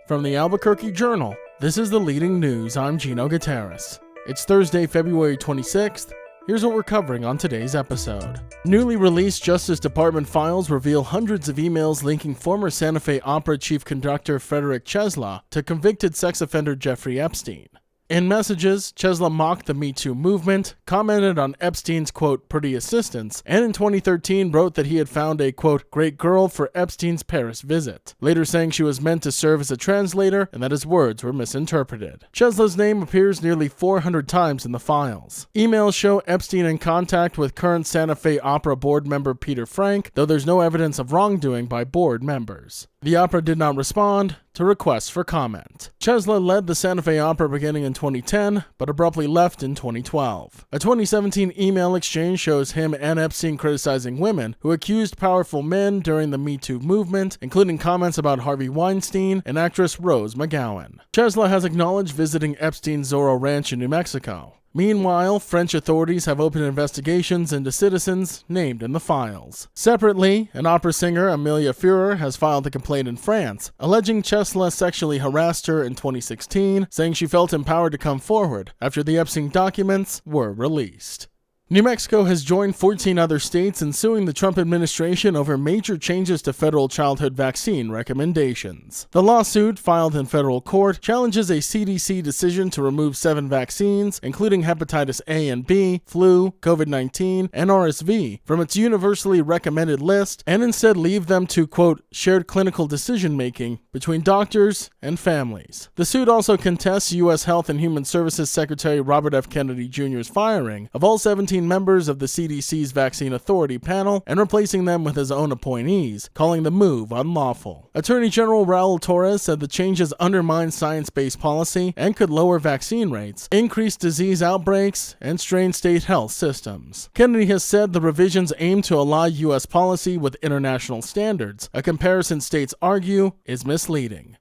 From the Albuquerque Journal, this is the leading news. I'm Gino Gutierrez. It's Thursday, February 26th. Here's what we're covering on today's episode. Newly released Justice Department files reveal hundreds of emails linking former Santa Fe Opera chief conductor Frederick Czesla to convicted sex offender Jeffrey Epstein. In messages, Czesla mocked the Me Too movement, commented on Epstein's, quote, pretty assistants, and in 2013 wrote that he had found a, quote, great girl for Epstein's Paris visit, later saying she was meant to serve as a translator and that his words were misinterpreted. Czesla's name appears nearly 400 times in the files. Emails show Epstein in contact with current Santa Fe Opera board member Peter Frank, though there's no evidence of wrongdoing by board members. The opera did not respond to requests for comment. Czesla led the Santa Fe Opera beginning in 2010, but abruptly left in 2012. A 2017 email exchange shows him and Epstein criticizing women who accused powerful men during the Me Too movement, including comments about Harvey Weinstein and actress Rose McGowan. Czesla has acknowledged visiting Epstein's Zorro Ranch in New Mexico. Meanwhile, French authorities have opened investigations into citizens named in the files. Separately, an opera singer, Amelia Führer, has filed a complaint in France, alleging Czesla sexually harassed her in 2016, saying she felt empowered to come forward after the Epstein documents were released. New Mexico has joined 14 other states in suing the Trump administration over major changes to federal childhood vaccine recommendations. The lawsuit, filed in federal court, challenges a CDC decision to remove 7 vaccines, including hepatitis A and B, flu, COVID-19, and RSV, from its universally recommended list, and instead leave them to, quote, shared clinical decision-making between doctors and families. The suit also contests U.S. Health and Human Services Secretary Robert F. Kennedy Jr.'s firing of all 17 members of the CDC's Vaccine Authority panel and replacing them with his own appointees, calling the move unlawful. Attorney General Raul Torres said the changes undermine science-based policy and could lower vaccine rates, increase disease outbreaks, and strain state health systems. Kennedy has said the revisions aim to align U.S. policy with international standards, a comparison states argue is misleading.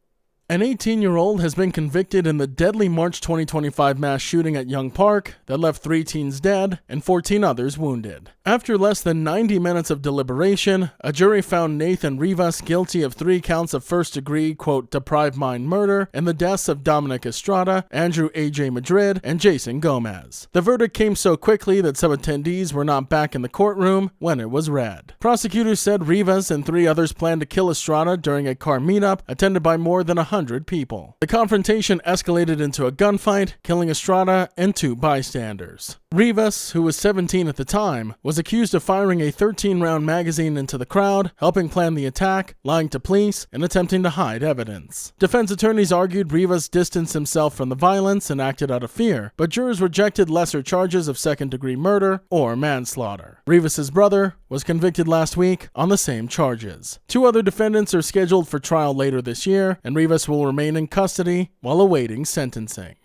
An 18-year-old has been convicted in the deadly March 2025 mass shooting at Young Park that left 3 teens dead and 14 others wounded. After less than 90 minutes of deliberation, a jury found Nathan Rivas guilty of 3 counts of first-degree, quote, deprived mind murder and the deaths of Dominic Estrada, Andrew A.J. Madrid, and Jason Gomez. The verdict came so quickly that some attendees were not back in the courtroom when it was read. Prosecutors said Rivas and 3 others planned to kill Estrada during a car meetup attended by more than 100 people. The confrontation escalated into a gunfight, killing Estrada and 2 bystanders. Rivas, who was 17 at the time, was accused of firing a 13-round magazine into the crowd, helping plan the attack, lying to police, and attempting to hide evidence. Defense attorneys argued Rivas distanced himself from the violence and acted out of fear, but jurors rejected lesser charges of second-degree murder or manslaughter. Rivas' brother was convicted last week on the same charges. 2 other defendants are scheduled for trial later this year, and Rivas will remain in custody while awaiting sentencing.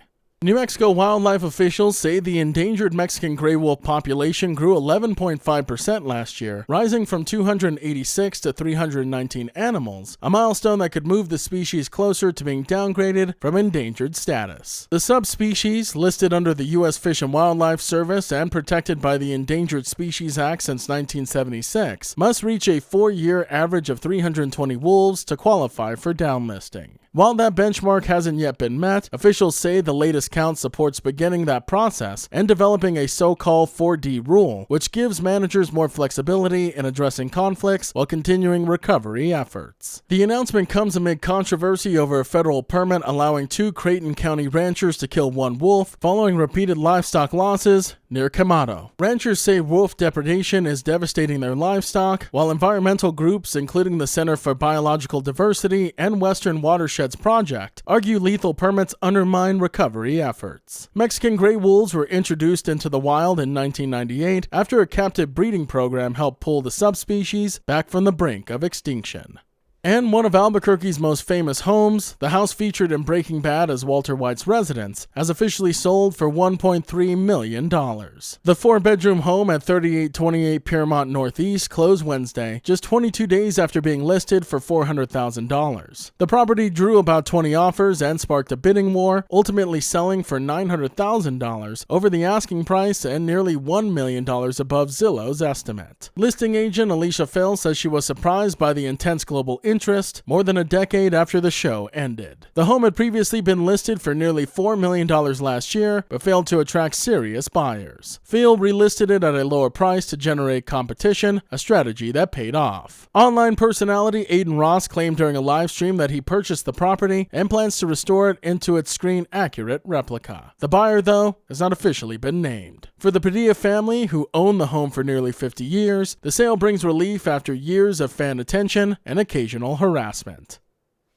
New Mexico wildlife officials say the endangered Mexican gray wolf population grew 11.5% last year, rising from 286 to 319 animals, a milestone that could move the species closer to being downgraded from endangered status. The subspecies, listed under the U.S. Fish and Wildlife Service and protected by the Endangered Species Act since 1976, must reach a 4-year average of 320 wolves to qualify for downlisting. While that benchmark hasn't yet been met, officials say the latest count supports beginning that process and developing a so-called 4D rule, which gives managers more flexibility in addressing conflicts while continuing recovery efforts. The announcement comes amid controversy over a federal permit allowing 2 Creighton County ranchers to kill 1 wolf following repeated livestock losses near Camado. Ranchers say wolf depredation is devastating their livestock, while environmental groups, including the Center for Biological Diversity and Western Watersheds Project, argue lethal permits undermine recovery efforts. Mexican gray wolves were introduced into the wild in 1998 after a captive breeding program helped pull the subspecies back from the brink of extinction. And one of Albuquerque's most famous homes, the house featured in Breaking Bad as Walter White's residence, has officially sold for $1.3 million. The 4-bedroom home at 3828 Piermont Northeast closed Wednesday, just 22 days after being listed for $400,000. The property drew about 20 offers and sparked a bidding war, ultimately selling for $900,000 over the asking price and nearly $1 million above Zillow's estimate. Listing agent Alicia Phil says she was surprised by the intense global interest interest more than a decade after the show ended. The home had previously been listed for nearly $4 million last year, but failed to attract serious buyers. Field relisted it at a lower price to generate competition, a strategy that paid off. Online personality Aiden Ross claimed during a live stream that he purchased the property and plans to restore it into its screen-accurate replica. The buyer, though, has not officially been named. For the Padilla family, who owned the home for nearly 50 years, the sale brings relief after years of fan attention and occasional harassment.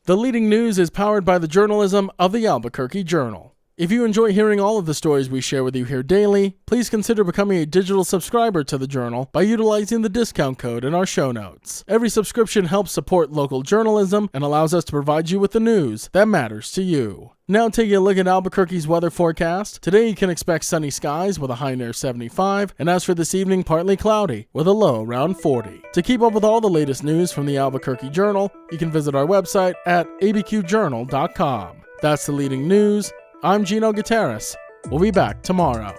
The leading news is powered by the journalism of the Albuquerque Journal. If you enjoy hearing all of the stories we share with you here daily, please consider becoming a digital subscriber to the Journal by utilizing the discount code in our show notes. Every subscription helps support local journalism and allows us to provide you with the news that matters to you. Now taking a look at Albuquerque's weather forecast. Today you can expect sunny skies with a high near 75, and as for this evening, partly cloudy with a low around 40. To keep up with all the latest news from the Albuquerque Journal, you can visit our website at abqjournal.com. That's the leading news. I'm Gino Gutierrez. We'll be back tomorrow.